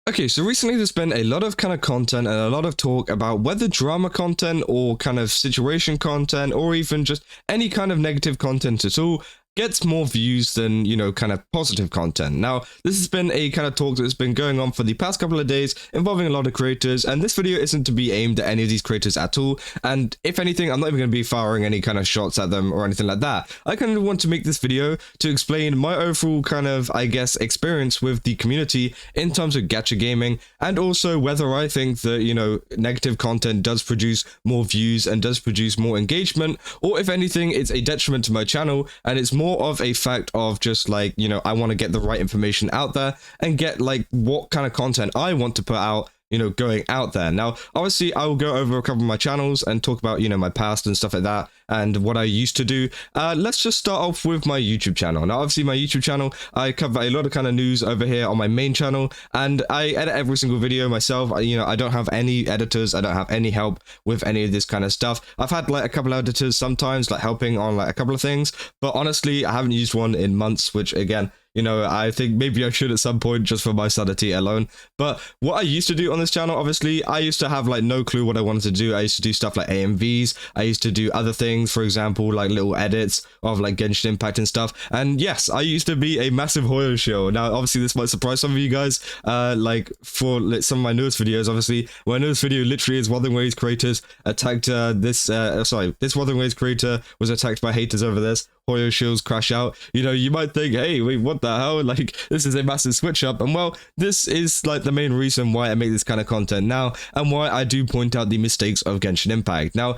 Okay, so recently there's been a lot of kind of content and a lot of talk about whether drama content or kind of situation content or even just any kind of negative content at all gets more views than, kind of positive content. Now, this has been a kind of talk that's been going on for the past couple of days involving a lot of creators, and this video isn't to be aimed at any of these creators at all. And if anything, I'm not even going to be firing any kind of shots at them or anything like that. I kind of want to make this video to explain my overall kind of, I guess, experience with the community in terms of gacha gaming, and also whether I think that, negative content does produce more views and does produce more engagement, or if anything, it's a detriment to my channel and it's more of a fact of just like, I want to get the right information out there and get like what kind of content I want to put out, going out there. Now, obviously, I will go over a couple of my channels and talk about, my past and stuff like that and what I used to do. Let's just start off with my YouTube channel. Now, obviously, my YouTube channel, I cover a lot of kind of news over here on my main channel, and I edit every single video myself. I don't have any editors. I don't have any help with any of this kind of stuff. I've had like a couple of editors sometimes, like helping on like a couple of things, but honestly, I haven't used one in months, which again, I think maybe I should at some point just for my sanity alone. But what I used to do on this channel, obviously, I used to have like no clue what I wanted to do. I used to do stuff like AMVs. I used to do other things, for example, like little edits of like Genshin Impact and stuff. And yes, I used to be a massive Hoyo shill. Now, obviously, this might surprise some of you guys. Like for some of my newest videos, obviously, my newest video literally is Wuthering Waves creators attacked this Wuthering Waves creator was attacked by haters over this. Hoyo shills crash out. You might think, hey, wait, what the hell? Like, this is a massive switch up. And well, this is like the main reason why I make this kind of content now and why I do point out the mistakes of Genshin Impact. Now,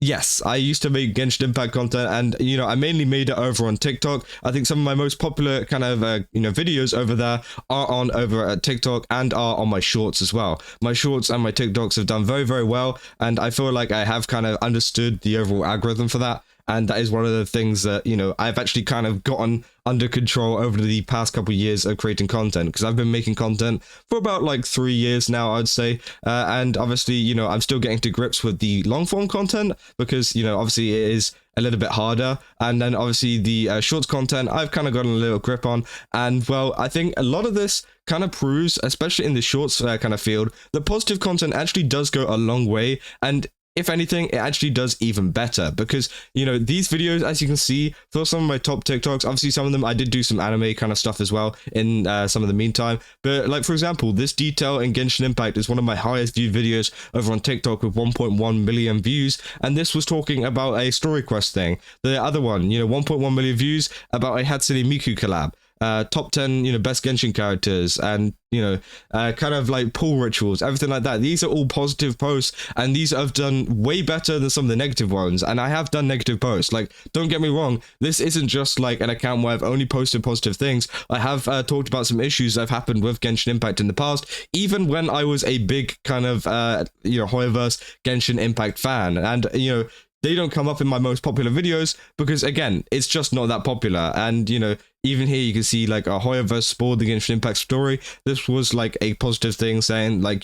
yes, I used to make Genshin Impact content, and I mainly made it over on TikTok. I think some of my most popular kind of videos over there are on over at TikTok and are on my shorts as well. My shorts and my TikToks have done very, very well, and I feel like I have kind of understood the overall algorithm for that. And that is one of the things that, I've actually kind of gotten under control over the past couple of years of creating content, because I've been making content for about like 3 years now, I'd say. And obviously, I'm still getting to grips with the long form content because, obviously it is a little bit harder. And then obviously the shorts content, I've kind of gotten a little grip on. And well, I think a lot of this kind of proves, especially in the shorts kind of field, that positive content actually does go a long way. And if anything, it actually does even better because, these videos, as you can see, for some of my top TikToks, obviously some of them I did do some anime kind of stuff as well in some of the meantime. But like, for example, this detail in Genshin Impact is one of my highest viewed videos over on TikTok with 1.1 million views. And this was talking about a story quest thing. The other one, 1.1 million views about a Hatsune Miku collab. Top 10, best Genshin characters, and, kind of like pool rituals, everything like that. These are all positive posts, and these have done way better than some of the negative ones. And I have done negative posts. Like, don't get me wrong, this isn't just like an account where I've only posted positive things. I have talked about some issues that have happened with Genshin Impact in the past, even when I was a big kind of, Hoyoverse Genshin Impact fan. And, they don't come up in my most popular videos because, again, it's just not that popular. And, even here you can see like a Hoyoverse spoiled the Genshin Impact story. This was like a positive thing saying like,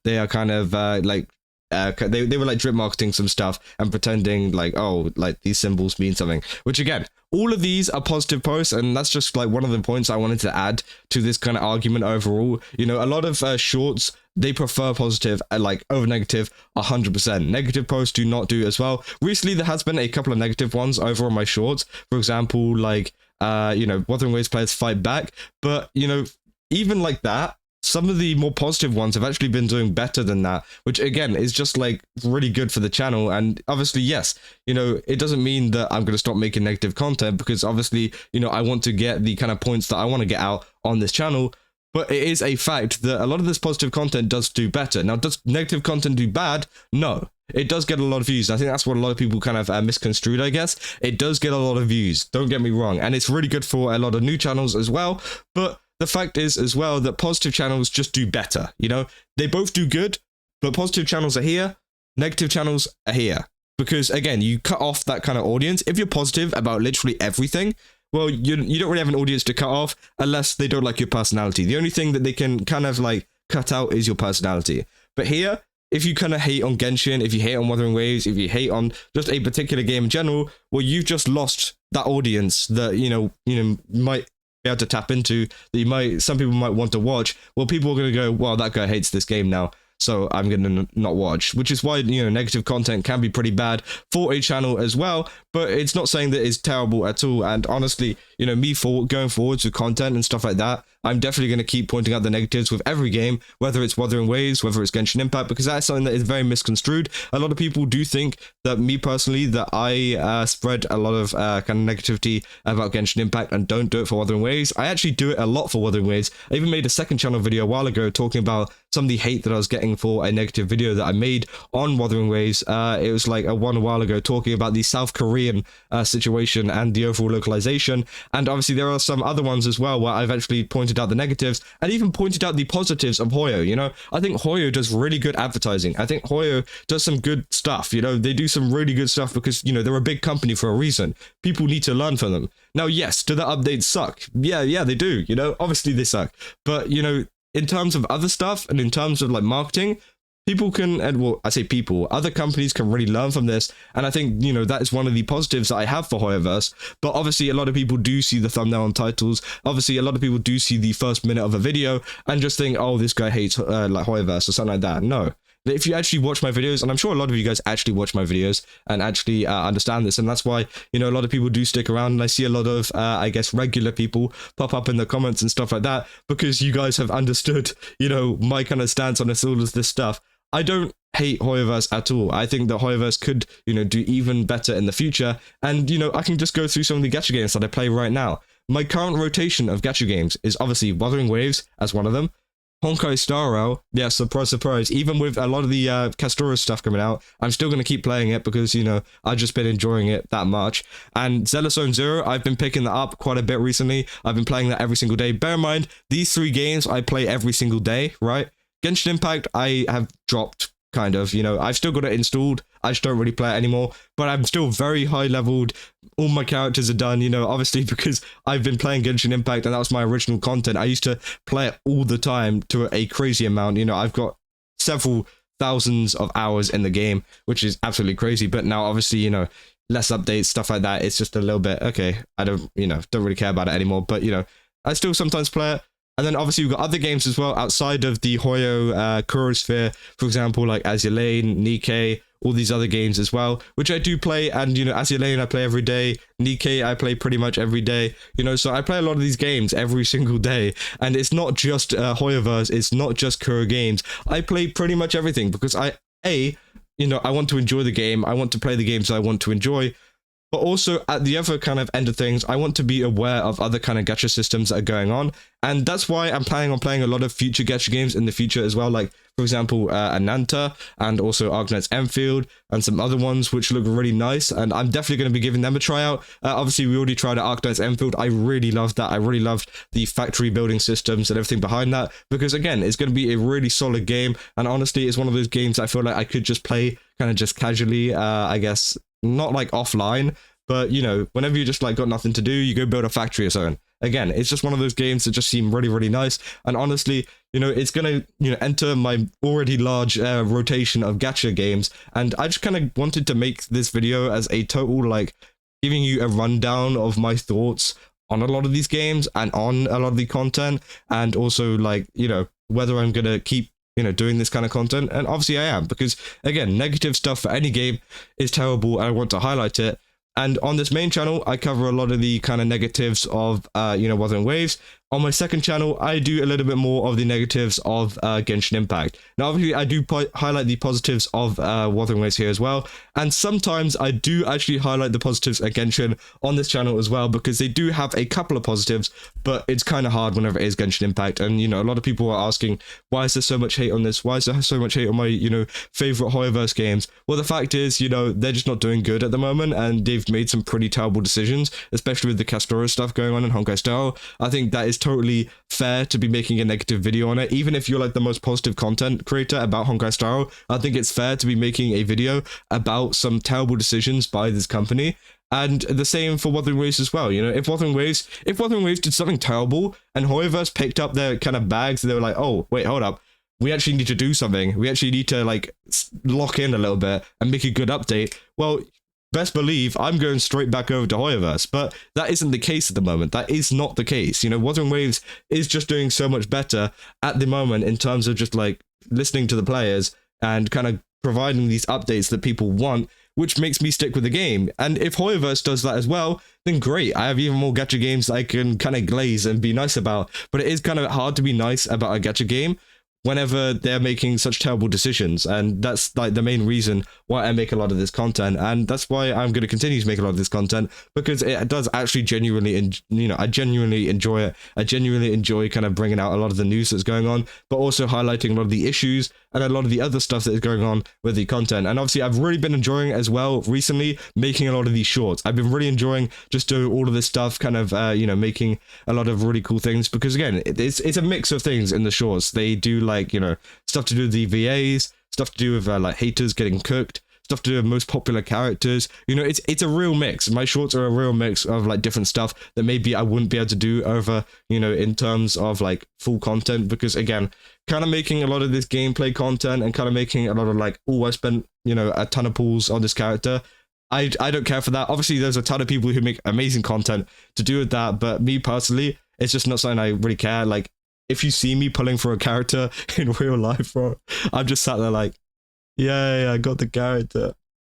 they are kind of they were like drip marketing some stuff and pretending like, oh, like these symbols mean something, which again, all of these are positive posts, and that's just like one of the points I wanted to add to this kind of argument overall. A lot of shorts, they prefer positive like over negative 100%. Negative posts do not do as well. Recently, there has been a couple of negative ones over on my shorts. For example, like, Wuthering Waves players fight back. But, even like that, some of the more positive ones have actually been doing better than that, which again is just like really good for the channel. And obviously, yes, it doesn't mean that I'm going to stop making negative content because obviously, I want to get the kind of points that I want to get out on this channel. But it is a fact that a lot of this positive content does do better. Now, does negative content do bad? No. It does get a lot of views. I think that's what a lot of people kind of misconstrued, I guess. It does get a lot of views. Don't get me wrong. And it's really good for a lot of new channels as well. But the fact is as well that positive channels just do better. They both do good, but positive channels are here. Negative channels are here. Because again, you cut off that kind of audience. If you're positive about literally everything, well, you don't really have an audience to cut off unless they don't like your personality. The only thing that they can kind of like cut out is your personality. But here, if you kind of hate on Genshin, if you hate on Wuthering Waves, if you hate on just a particular game in general, well, you've just lost that audience that, might be able to tap into that some people might want to watch, well, people are going to go, well, that guy hates this game now, so I'm going to not watch, which is why, negative content can be pretty bad for a channel as well, but it's not saying that it's terrible at all. And honestly, me going forwards with content and stuff like that, I'm definitely going to keep pointing out the negatives with every game, whether it's Wuthering Waves, whether it's Genshin Impact, because that's something that is very misconstrued. A lot of people do think that me personally, that I spread a lot of kind of negativity about Genshin Impact and don't do it for Wuthering Waves. I actually do it a lot for Wuthering Waves. I even made a second channel video a while ago talking about some of the hate that I was getting for a negative video that I made on Wuthering Waves. It was like a while ago talking about the South Korean situation and the overall localization. And obviously there are some other ones as well where I've actually pointed out the negatives and even pointed out the positives of Hoyo. I think Hoyo does really good advertising. I think Hoyo does some good stuff. They do some really good stuff because, they're a big company for a reason. People need to learn from them. Now, yes, do the updates suck? Yeah, they do. Obviously they suck. But, in terms of other stuff and in terms of like marketing, people can, and well, I say people, other companies can really learn from this. And I think, that is one of the positives that I have for Hoyoverse. But obviously a lot of people do see the thumbnail and titles. Obviously a lot of people do see the first minute of a video and just think, oh, this guy hates like Hoyoverse or something like that. No. If you actually watch my videos, and I'm sure a lot of you guys actually watch my videos and actually understand this, and that's why, a lot of people do stick around, and I see a lot of, I guess, regular people pop up in the comments and stuff like that, because you guys have understood, my kind of stance on all of this stuff. I don't hate Hoyoverse at all. I think that Hoyoverse could, do even better in the future, and, I can just go through some of the gacha games that I play right now. My current rotation of gacha games is obviously Wuthering Waves as one of them, Honkai Star Rail, yeah, surprise, even with a lot of the Castora stuff coming out, I'm still going to keep playing it because, I've just been enjoying it that much. And Zone Zero, I've been picking that up quite a bit recently. I've been playing that every single day. Bear in mind, these 3 games I play every single day, right? Genshin Impact, I have dropped, kind of, I've still got it installed. I just don't really play it anymore, but I'm still very high leveled. All my characters are done, obviously because I've been playing Genshin Impact and that was my original content. I used to play it all the time to a crazy amount. I've got several thousands of hours in the game, which is absolutely crazy. But now obviously, less updates, stuff like that. It's just a little bit, okay, I don't really care about it anymore. But, I still sometimes play it. And then obviously we've got other games as well outside of the Hoyo Kurosphere, for example, like Azure Lane, Nikkei, all these other games as well, which I do play. And, Azure Lane I play every day. Nikkei I play pretty much every day. So I play a lot of these games every single day. And it's not just Hoyoverse, it's not just Kuro Games. I play pretty much everything because I want to enjoy the game. I want to play the games I want to enjoy. But also, at the other kind of end of things, I want to be aware of other kind of gacha systems that are going on. And that's why I'm planning on playing a lot of future gacha games in the future as well. Like, for example, Ananta and also Arknight's Enfield and some other ones which look really nice. And I'm definitely going to be giving them a tryout. Obviously, we already tried out Arknight's Enfield. I really loved that. I really loved the factory building systems and everything behind that. Because, again, it's going to be a really solid game. And honestly, it's one of those games I feel like I could just play kind of just casually, I guess. Not like offline, but whenever you just like got nothing to do, you go build a factory or something. Again, it's just one of those games that just seem really, really nice. And honestly, it's gonna enter my already large rotation of gacha games. And I just kind of wanted to make this video as a total like giving you a rundown of my thoughts on a lot of these games and on a lot of the content, and also like whether I'm gonna keep doing this kind of content. And obviously I am, because again, negative stuff for any game is terrible and I want to highlight it. And on this main channel, I cover a lot of the kind of negatives of, Wuthering Waves. On my second channel, I do a little bit more of the negatives of Genshin Impact. Now, obviously, I do highlight the positives of Wuthering Waves here as well. And sometimes I do actually highlight the positives of Genshin on this channel as well, because they do have a couple of positives, but it's kind of hard whenever it is Genshin Impact. And, a lot of people are asking, why is there so much hate on this? Why is there so much hate on my, favorite Hoyoverse games? Well, the fact is, they're just not doing good at the moment, and they've made some pretty terrible decisions, especially with the Castora stuff going on in Honkai Star. I think that is totally fair to be making a negative video on it. Even if you're like the most positive content creator about Honkai Star, I think it's fair to be making a video about some terrible decisions by this company. And the same for Wuthering Waves as well. If Wuthering Waves did something terrible and Hoyoverse picked up their kind of bags, they were like, oh wait, hold up, we actually need to do something. We actually need to like lock in a little bit and make a good update. Well, best believe I'm going straight back over to Hoyoverse. But that isn't the case at the moment. That is not the case. You know, Wuthering Waves is just doing so much better at the moment in terms of just like listening to the players and kind of providing these updates that people want, which makes me stick with the game. And if Hoyoverse does that as well, then great. I have even more gacha games that I can kind of glaze and be nice about. But it is kind of hard to be nice about a gacha game whenever they're making such terrible decisions. And that's like the main reason why I make a lot of this content. And that's why I'm going to continue to make a lot of this content, because it does actually genuinely, I genuinely enjoy it. I genuinely enjoy kind of bringing out a lot of the news that's going on, but also highlighting a lot of the issues and a lot of the other stuff that is going on with the content. And obviously I've really been enjoying as well recently making a lot of these shorts. I've been really enjoying just doing all of this stuff, kind of, making a lot of really cool things, because again, it's a mix of things in the shorts. They do like, stuff to do with the VAs, stuff to do with like haters getting cooked, stuff to do with most popular characters. It's a real mix. My shorts are a real mix of like different stuff that maybe I wouldn't be able to do over, in terms of like full content, because again, kind of making a lot of this gameplay content and kind of making a lot of like, oh, I spent, a ton of pools on this character. I don't care for that. Obviously, there's a ton of people who make amazing content to do with that, but me personally, it's just not something I really care. Like, if you see me pulling for a character in real life, bro, I'm just sat there like, yeah, I got the character.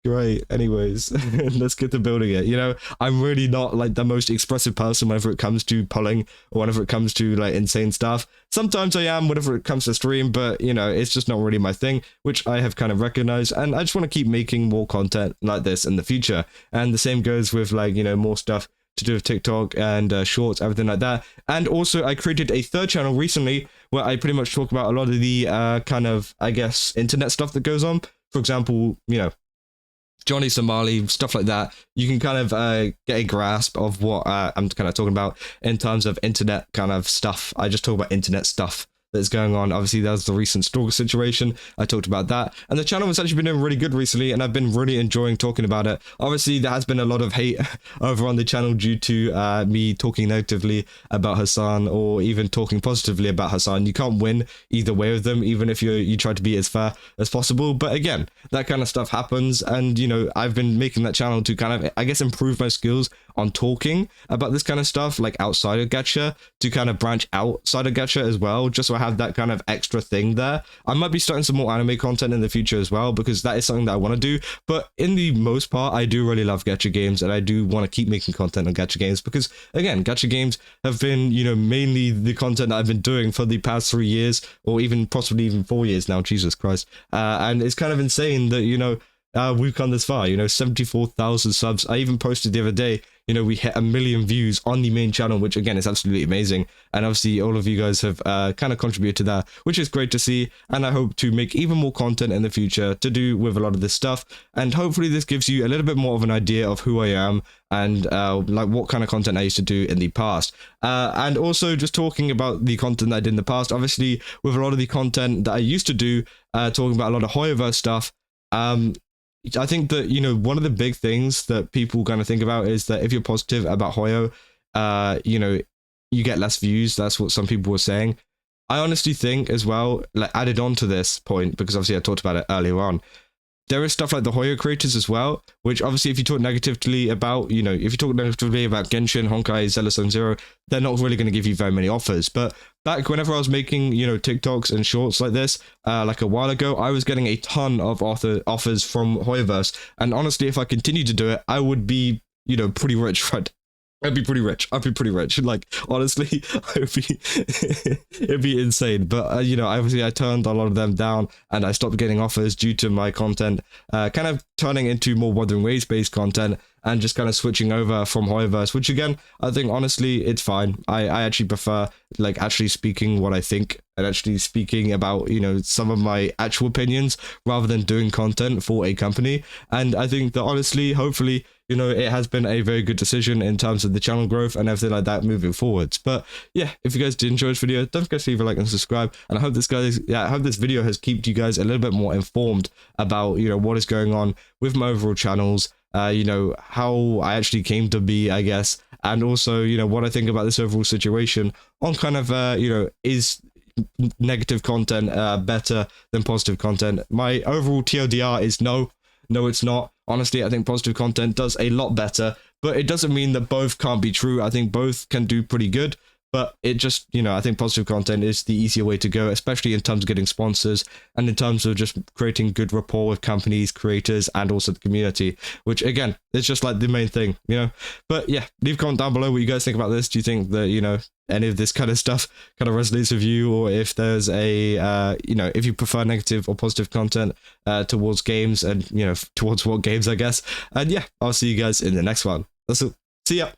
Great. Anyways, let's get to building it. I'm really not like the most expressive person whenever it comes to pulling or whenever it comes to like insane stuff. Sometimes I am whenever it comes to stream, but it's just not really my thing, which I have kind of recognized. And I just want to keep making more content like this in the future. And the same goes with like, more stuff to do with TikTok and shorts, everything like that. And also I created a third channel recently where I pretty much talk about a lot of the kind of, I guess, internet stuff that goes on. For example, Johnny Somali, stuff like that. You can kind of get a grasp of what I'm kind of talking about in terms of internet kind of stuff. I just talk about internet stuff that's going on. Obviously, there's the recent stalker situation. I talked about that. And the channel has actually been doing really good recently, and I've been really enjoying talking about it. Obviously, there has been a lot of hate over on the channel due to me talking negatively about Hassan or even talking positively about Hassan. You can't win either way with them, even if you try to be as fair as possible. But again, that kind of stuff happens. And, I've been making that channel to kind of, I guess, improve my skills on talking about this kind of stuff, like outside of gacha, to kind of branch outside of gacha as well, just so I have that kind of extra thing there. I might be starting some more anime content in the future as well, because that is something that I want to do. But in the most part, I do really love gacha games, and I do want to keep making content on gacha games, because again, gacha games have been, mainly the content that I've been doing for the past 3 years, or even possibly even 4 years now. Jesus Christ. And it's kind of insane that, we've come this far, 74,000 subs. I even posted the other day, we hit 1 million views on the main channel, which again is absolutely amazing. And obviously all of you guys have kind of contributed to that, which is great to see. And I hope to make even more content in the future to do with a lot of this stuff. And hopefully this gives you a little bit more of an idea of who I am and like what kind of content I used to do in the past. And also just talking about the content that I did in the past, obviously with a lot of the content that I used to do, talking about a lot of Hoyoverse stuff, I think that, one of the big things that people kind of think about is that if you're positive about Hoyo, you get less views. That's what some people were saying. I honestly think as well, like added on to this point, because obviously I talked about it earlier on, there is stuff like the Hoyo creators as well, which obviously if you talk negatively about, if you talk negatively about Genshin, Honkai, Zealous Zero, they're not really going to give you very many offers. But back whenever I was making, TikToks and shorts like this, like a while ago, I was getting a ton of offers from Hoyoverse. And honestly, if I continued to do it, I would be, pretty rich, right? I'd be pretty rich. Like, honestly, it'd be insane. But, obviously I turned a lot of them down and I stopped getting offers due to my content kind of turning into more Wuthering Waves based content and just kind of switching over from Hoyoverse, which again, I think honestly, it's fine. I actually prefer like actually speaking what I think and actually speaking about, some of my actual opinions rather than doing content for a company. And I think that honestly, hopefully, it has been a very good decision in terms of the channel growth and everything like that moving forwards. But yeah, if you guys did enjoy this video, don't forget to leave a like and subscribe. And I hope this video has kept you guys a little bit more informed about, what is going on with my overall channels, how I actually came to be, I guess, and also, what I think about this overall situation on kind of, is negative content better than positive content. My overall TLDR is no. No, it's not. Honestly, I think positive content does a lot better, but it doesn't mean that both can't be true. I think both can do pretty good. But it just, I think positive content is the easier way to go, especially in terms of getting sponsors and in terms of just creating good rapport with companies, creators, and also the community, which again, is just like the main thing, But yeah, leave a comment down below what you guys think about this. Do you think that, any of this kind of stuff kind of resonates with you, or if there's if you prefer negative or positive content towards games and, towards what games, I guess. And yeah, I'll see you guys in the next one. That's all. See ya.